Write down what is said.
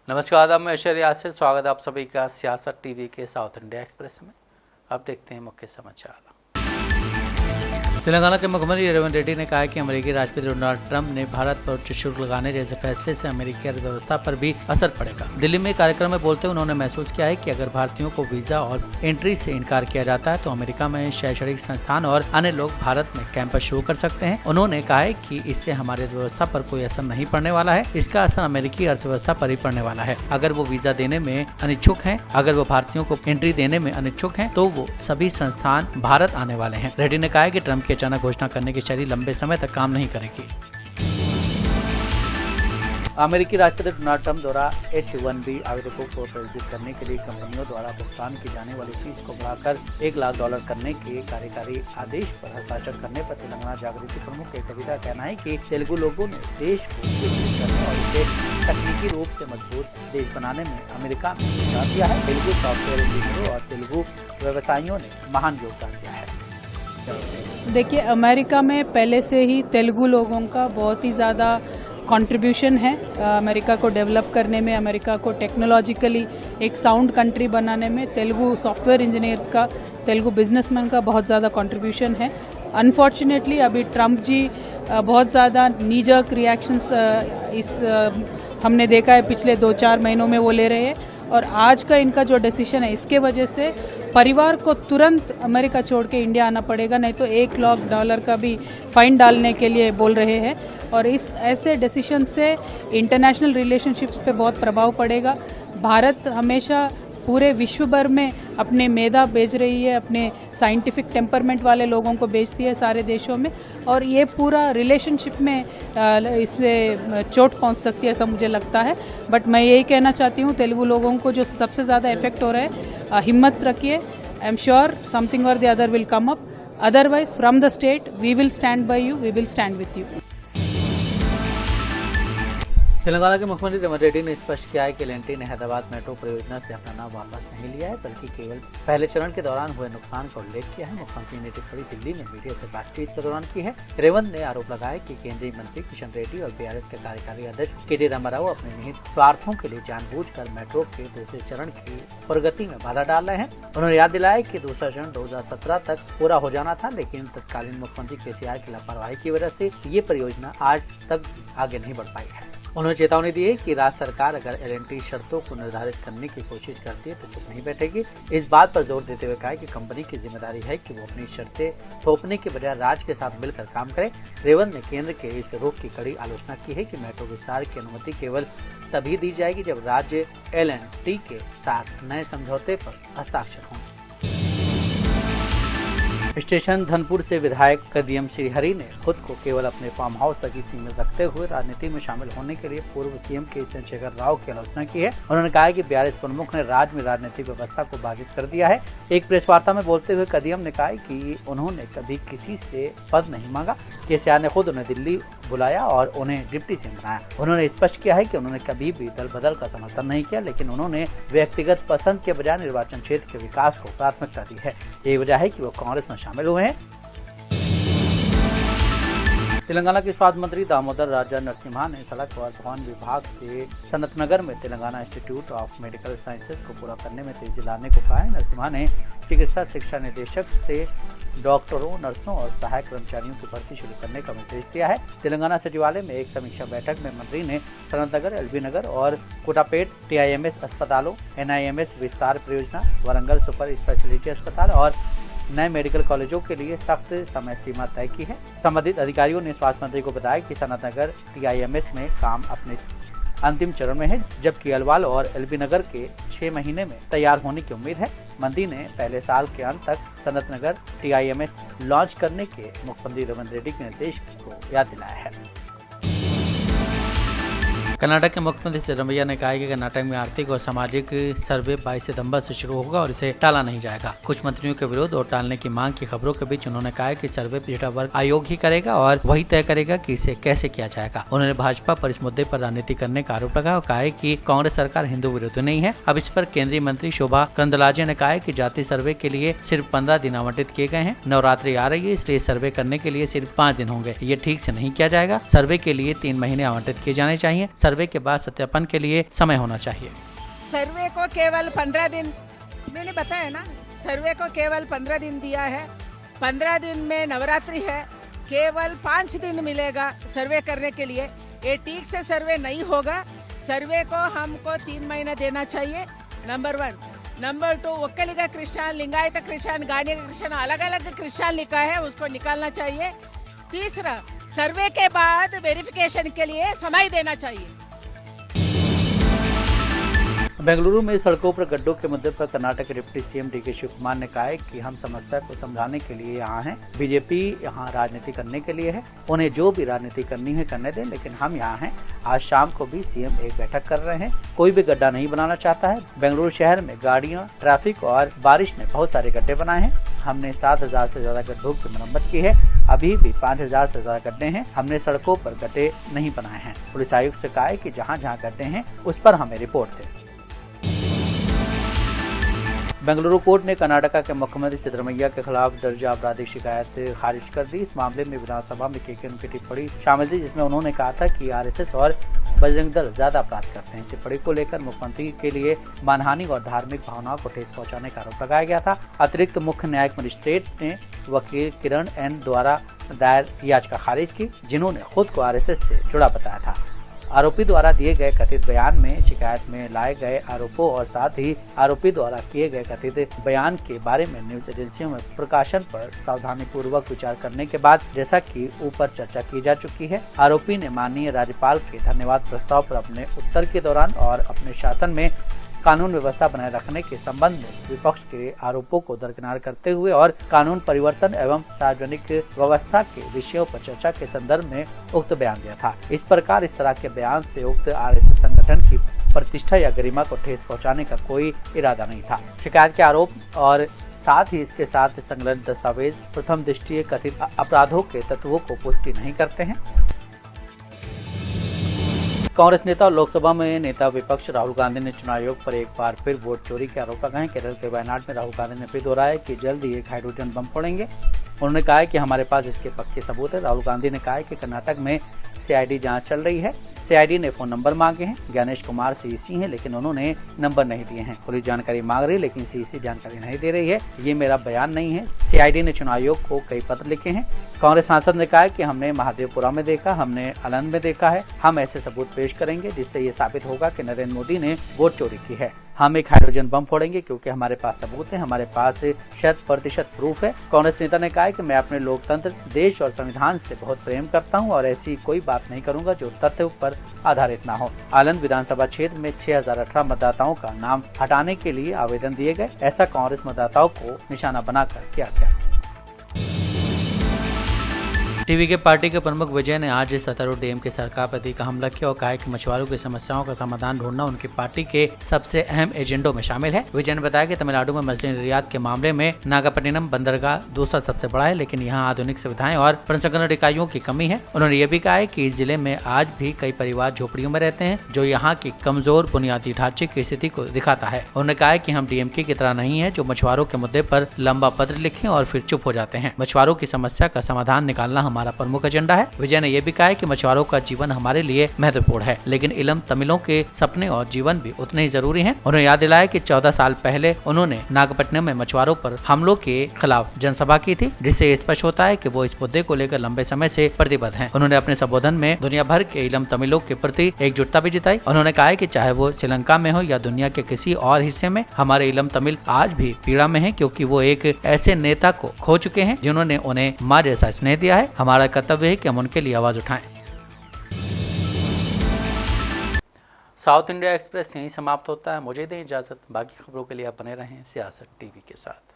नमस्कार, आदाब, मैं ऐश्वर्य यासिर। स्वागत है आप सभी का सियासत टीवी के साउथ इंडिया एक्सप्रेस में। अब देखते हैं मुख्य समाचार। तेलंगाना के मुख्यमंत्री रेवंत रेड्डी ने कहा है कि अमेरिकी राष्ट्रपति डोनाल्ड ट्रंप ने भारत पर उच्च शुल्क लगाने जैसे फैसले से अमेरिकी अर्थव्यवस्था पर भी असर पड़ेगा। दिल्ली में कार्यक्रम में बोलते हुए उन्होंने महसूस किया है कि अगर भारतीयों को वीजा और एंट्री से इनकार किया जाता है तो अमेरिका में शैक्षणिक संस्थान और अन्य लोग भारत में कैंपस शुरू कर सकते हैं। उन्होंने कहा है कि इससे हमारी अर्थव्यवस्था पर कोई असर नहीं पड़ने वाला है, इसका असर अमेरिकी अर्थव्यवस्था पर ही पड़ने वाला है। अगर वो वीजा देने में अनिच्छुक हैं, अगर वो भारतीयों को एंट्री देने में अनिच्छुक हैं, तो वो सभी संस्थान भारत आने वाले हैं। रेड्डी ने कहा है कि ट्रंप की अचानक घोषणा करने की शैली लंबे समय तक काम नहीं करेगी। अमेरिकी राष्ट्रपति डोनाल्ड ट्रंप द्वारा H-1B आवेदकों को प्रायोजित करने के लिए कंपनियों द्वारा भुगतान की जाने वाली फीस को बढ़ाकर $1 लाख करने के कार्यकारी आदेश पर हस्ताक्षर करने पर तेलंगाना जागृति प्रमुख के कविता का कहना है कि तेलुगु लोगों ने देश को विकसित करने और इसे तकनीकी रूप से मजबूत देश बनाने में अमेरिका में योगदान दिया है। तेलुगु सॉफ्टवेयर इंजीनियरों और तेलुगु व्यवसायियों ने महान योगदान दिया है। देखिए, अमेरिका में पहले से ही तेलुगु लोगों का बहुत ही ज़्यादा कंट्रीब्यूशन है अमेरिका को डेवलप करने में, अमेरिका को टेक्नोलॉजिकली एक साउंड कंट्री बनाने में। तेलुगु सॉफ्टवेयर इंजीनियर्स का, तेलुगु बिजनेसमैन का बहुत ज़्यादा कंट्रीब्यूशन है। अनफॉर्चुनेटली अभी ट्रंप जी बहुत ज़्यादा नीजर्क रिएक्शंस हमने देखा है पिछले 2-4 महीनों में वो ले रहे हैं, और आज का इनका जो डिसीजन है इसके वजह से परिवार को तुरंत अमेरिका छोड़ के इंडिया आना पड़ेगा, नहीं तो $1 लाख का भी फाइन डालने के लिए बोल रहे हैं। और इस ऐसे डिसीजन से इंटरनेशनल रिलेशनशिप्स पे बहुत प्रभाव पड़ेगा। भारत हमेशा पूरे विश्व भर में अपने मेधा भेज रही है, अपने साइंटिफिक टेम्परमेंट वाले लोगों को भेजती है सारे देशों में, और ये पूरा रिलेशनशिप में इससे चोट पहुंच सकती है, ऐसा मुझे लगता है। बट मैं यही कहना चाहती हूँ तेलुगु लोगों को जो सबसे ज़्यादा इफेक्ट हो रहा है, हिम्मत रखिए। I am sure something or the other will come up. Otherwise from the state we will stand by you, we will stand with you. Telangana के मुख्यमंत्री रेवंत रेड्डी ने स्पष्ट किया है कि एल&टी ने हैदराबाद मेट्रो परियोजना से अपना नाम वापस नहीं लिया है, बल्कि केवल पहले चरण के दौरान हुए नुकसान का उल्लेख किया है। मुख्यमंत्री ने टिप्पणी दिल्ली में मीडिया से बातचीत के दौरान की है। रेवंत ने आरोप लगाया कि केंद्रीय मंत्री किशन रेड्डी और BRS के कार्यकारी अध्यक्ष KT रामाराव अपने निहित स्वार्थों के लिए जानबूझकर मेट्रो के दूसरे चरण की प्रगति में बाधा डाल रहे हैं। उन्होंने याद दिलाया कि दूसरा चरण 2017 तक पूरा हो जाना था, लेकिन तत्कालीन मुख्यमंत्री KCR की लापरवाही की वजह से ये परियोजना आज तक आगे नहीं बढ़ पाई है। उन्होंने चेतावनी दी है कि राज्य सरकार अगर एल&टी शर्तों को निर्धारित करने की कोशिश करती है तो चुप नहीं बैठेगी। इस बात पर जोर देते हुए कहा कि कंपनी की जिम्मेदारी है कि वो अपनी शर्तें थोपने के बजाय राज्य के साथ मिलकर काम करे। रेवंत ने केंद्र के इस रुख की कड़ी आलोचना की है कि मेट्रो विस्तार की अनुमति केवल तभी दी जाएगी जब राज्य एल&टी के साथ नए समझौते पर हस्ताक्षर होंगे। स्टेशन धनपुर से विधायक कदियम श्रीहरि ने खुद को केवल अपने फार्म हाउस तक ही सीमित रखते हुए राजनीति में शामिल होने के लिए पूर्व CM के चंद्रशेखर राव की आलोचना की है। उन्होंने कहा कि BRS प्रमुख ने राज्य में राजनीतिक व्यवस्था को बाधित कर दिया है। एक प्रेस वार्ता में बोलते हुए कदियम ने कहा कि उन्होंने कभी किसी से पद नहीं मांगा। KCR ने खुद उन्हें दिल्ली बुलाया और उन्हें डिप्टी CM बनाया। उन्होंने स्पष्ट किया है कि उन्होंने कभी भी दल बदल का समर्थन नहीं किया, लेकिन उन्होंने व्यक्तिगत पसंद के बजाय निर्वाचन क्षेत्र के विकास को प्राथमिकता दी है। यही वजह है कि वो कांग्रेस में शामिल हुए हैं। तेलंगाना के स्वास्थ्य मंत्री दामोदर राजा नरसिम्हा ने सड़क और भवन विभाग से सनत नगर में Telangana institute of medical sciences को पूरा करने में तेजी लाने को कहा है। नरसिम्हा ने चिकित्सा शिक्षा निदेशक से डॉक्टरों, नर्सों और सहायक कर्मचारियों की भर्ती शुरू करने का निर्देश दिया है। तेलंगाना सचिवालय में एक समीक्षा बैठक में मंत्री ने सनत नगर, LB नगर और कोटापेट TIMS अस्पतालों, NIMS विस्तार परियोजना, वारंगल सुपर स्पेशलिटी अस्पताल और नए मेडिकल कॉलेजों के लिए सख्त समय सीमा तय की है। संबंधित अधिकारियों ने स्वास्थ्य मंत्री को बताया कि सनत नगर TIMS में काम अपने अंतिम चरण में है, जबकि अलवाल और LB नगर के 6 महीने में तैयार होने की उम्मीद है। मंत्री ने पहले साल के अंत तक सनत नगर TIMS लॉन्च करने के मुख्यमंत्री रेवंत रेड्डी के निर्देश को याद दिलाया है। कर्नाटक के मुख्यमंत्री सिद्धरमैया ने कहा है कि कर्नाटक में आर्थिक और सामाजिक सर्वे 22 सितंबर से शुरू होगा और इसे टाला नहीं जाएगा। कुछ मंत्रियों के विरोध और टालने की मांग की खबरों के बीच उन्होंने कहा है कि सर्वे पिछड़ा वर्ग आयोग ही करेगा और वही तय करेगा कि इसे कैसे किया जाएगा। उन्होंने भाजपा पर इस मुद्दे पर राजनीति करने का आरोप लगाया और कहा है कि कांग्रेस सरकार हिंदू विरोधी नहीं है। अब इस पर केंद्रीय मंत्री शोभा करंदलाजे ने कहा है कि जाति सर्वे के लिए सिर्फ 15 दिन आवंटित किए गए हैं। नवरात्रि आ रही है, इसलिए सर्वे करने के लिए सिर्फ 5 दिन होंगे। ये ठीक से नहीं किया जाएगा। सर्वे के लिए 3 महीने आवंटित किए जाने चाहिए। सर्वे के बाद सत्यापन के लिए समय होना चाहिए। सर्वे को केवल 15 दिन मैंने बताया ना, सर्वे को केवल 15 दिन दिया है। 15 दिन में नवरात्रि है, केवल 5 दिन मिलेगा सर्वे करने के लिए। ये ठीक से सर्वे नहीं होगा। सर्वे को हमको 3 महीना देना चाहिए, number 1। Number 2, Vokkaliga Christian, Lingayat Christian, गाड़िया क्रिश्चियन, अलग अलग क्रिश्चियन लिखा है, उसको निकालना चाहिए। तीसरा, सर्वे के बाद वेरिफिकेशन के लिए समय देना चाहिए। बेंगलुरु में सड़कों पर गड्ढों के मुद्दे पर कर्नाटक के deputy CM DK Shivakumar ने कहा है कि हम समस्या को समझाने के लिए यहाँ हैं। बीजेपी यहाँ राजनीति करने के लिए है, उन्हें जो भी राजनीति करनी है करने दें, लेकिन हम यहाँ हैं। आज शाम को भी सीएम एक बैठक कर रहे हैं। कोई भी गड्ढा नहीं बनाना चाहता है। बेंगलुरु शहर में गाड़ियाँ, ट्रैफिक और बारिश ने बहुत सारे गड्ढे बनाए हैं। हमने 7,000 से ज्यादा गड्ढों की मरम्मत की है। अभी भी 5,000 से ज्यादा गड्ढे हैं। हमने सड़कों पर गड्ढे नहीं बनाए हैं। पुलिस आयुक्त से कहा है कि जहाँ जहाँ गड्ढे हैं उस पर हमें रिपोर्ट दें। बेंगलुरु कोर्ट ने कर्नाटका के मुख्यमंत्री सिद्धरमैया के खिलाफ दर्ज आपराधिक शिकायत खारिज कर दी। इस मामले में विधानसभा में केके उनकी टिप्पणी शामिल थी, जिसमें उन्होंने कहा था कि आरएसएस और बजरंग दल ज्यादा अपराध करते हैं। टिप्पणी को लेकर मुख्यमंत्री के लिए मानहानि और धार्मिक भावनाओं को ठेस पहुंचाने का आरोप लगाया गया था। अतिरिक्त मुख्य न्यायिक मजिस्ट्रेट ने वकील किरण एन द्वारा दायर याचिका खारिज की, जिन्होंने खुद को आरएसएस से जुड़ा बताया था। आरोपी द्वारा दिए गए कथित बयान में शिकायत में लाए गए आरोपों और साथ ही आरोपी द्वारा किए गए कथित बयान के बारे में न्यूज एजेंसियों में प्रकाशन पर सावधानी पूर्वक विचार करने के बाद, जैसा कि ऊपर चर्चा की जा चुकी है, आरोपी ने माननीय राज्यपाल के धन्यवाद प्रस्ताव पर अपने उत्तर के दौरान और अपने शासन में कानून व्यवस्था बनाए रखने के संबंध में विपक्ष के आरोपों को दरकिनार करते हुए और कानून परिवर्तन एवं सार्वजनिक व्यवस्था के विषयों पर चर्चा के संदर्भ में उक्त बयान दिया था। इस प्रकार इस तरह के बयान से उक्त आरएसएस संगठन की प्रतिष्ठा या गरिमा को ठेस पहुंचाने का कोई इरादा नहीं था। शिकायत के आरोप और साथ ही इसके साथ संलग्न दस्तावेज प्रथम दृष्टया कथित अपराधों के तत्वों को पुष्टि नहीं करते हैं। कांग्रेस नेता और लोकसभा में नेता विपक्ष राहुल गांधी ने चुनाव आयोग पर एक बार फिर वोट चोरी के आरोप लगाए। केरल के वायनाड में राहुल गांधी ने फिर दोहराया कि जल्द ही एक हाइड्रोजन बम फोड़ेंगे। उन्होंने कहा है कि हमारे पास इसके पक्के सबूत है। राहुल गांधी ने कहा है कि कर्नाटक में सीआईडी जांच चल रही है। सीआईडी ने फोन नंबर मांगे हैं। ज्ञानेश कुमार सीईसी हैं, लेकिन उन्होंने नंबर नहीं दिए हैं। पुलिस जानकारी मांग रही है, लेकिन सीईसी जानकारी नहीं दे रही है। ये मेरा बयान नहीं है। सीआईडी ने चुनाव आयोग को कई पत्र लिखे हैं। कांग्रेस सांसद ने कहा है कि हमने महादेवपुरा में देखा, हमने आनंद में देखा है। हम ऐसे सबूत पेश करेंगे जिससे ये साबित होगा कि नरेंद्र मोदी ने वोट चोरी की है। हम एक हाइड्रोजन बम फोड़ेंगे क्योंकि हमारे पास सबूत है, हमारे पास 100% प्रूफ है। कांग्रेस नेता ने कहा है कि मैं अपने लोकतंत्र, देश और संविधान से बहुत प्रेम करता हूं और ऐसी कोई बात नहीं करूंगा जो तथ्य पर आधारित ना हो। आनंद विधानसभा क्षेत्र में 6018 मतदाताओं का नाम हटाने के लिए आवेदन दिए गए। ऐसा कांग्रेस मतदाताओं को निशाना बनाकर किया गया। टीवी के पार्टी के प्रमुख विजय ने आज सत्तारूढ़ डीएम की सरकार पर तीखा हमला किया और कहा है कि मछुआरों की समस्याओं का समाधान ढूंढना उनकी पार्टी के सबसे अहम एजेंडों में शामिल है। विजय ने बताया कि तमिलनाडु में मछली निर्यात के मामले में नागापट्टिनम बंदरगाह दूसरा सबसे बड़ा है, लेकिन यहाँ आधुनिक सुविधाएं और प्रसंस्करण इकाइयों की कमी है। उन्होंने ये भी कहा है कि इस जिले में आज भी कई परिवार झोपड़ियों में रहते हैं, जो यहाँ की कमजोर बुनियादी ढांचे की स्थिति को दिखाता है। उन्होंने कहा है कि हम डीएमके की तरह नहीं है, जो मछुआरों के मुद्दे पर लंबा पत्र लिखें और फिर चुप हो जाते हैं। मछुआरों की समस्या का समाधान निकालना हमारा प्रमुख एजेंडा है। विजय ने यह भी कहा है कि मछुआरों का जीवन हमारे लिए महत्वपूर्ण है, लेकिन इलम तमिलों के सपने और जीवन भी उतने ही जरूरी हैं। उन्होंने याद दिलाया कि 14 साल पहले उन्होंने नागपट्टिनम में मछुआरों पर हमलों के खिलाफ जनसभा की थी, जिससे स्पष्ट होता है कि वो इस मुद्दे को लेकर लंबे समय से प्रतिबद्ध हैं। उन्होंने अपने संबोधन में दुनिया भर के इलम तमिलों के प्रति एकजुटता भी जताई। उन्होंने कहा है कि चाहे वो श्रीलंका में हो या दुनिया के किसी और हिस्से में, हमारे इलम तमिल आज भी पीड़ा में हैं, क्योंकि वो एक ऐसे नेता को खो चुके हैं जिन्होंने उन्हें माँ जैसा स्नेह दिया है। हमारा कर्तव्य है कि हम उनके लिए आवाज उठाएं। साउथ इंडिया एक्सप्रेस यहीं समाप्त होता है। मुझे दें इजाजत। बाकी खबरों के लिए आप बने रहें सियासत टीवी के साथ।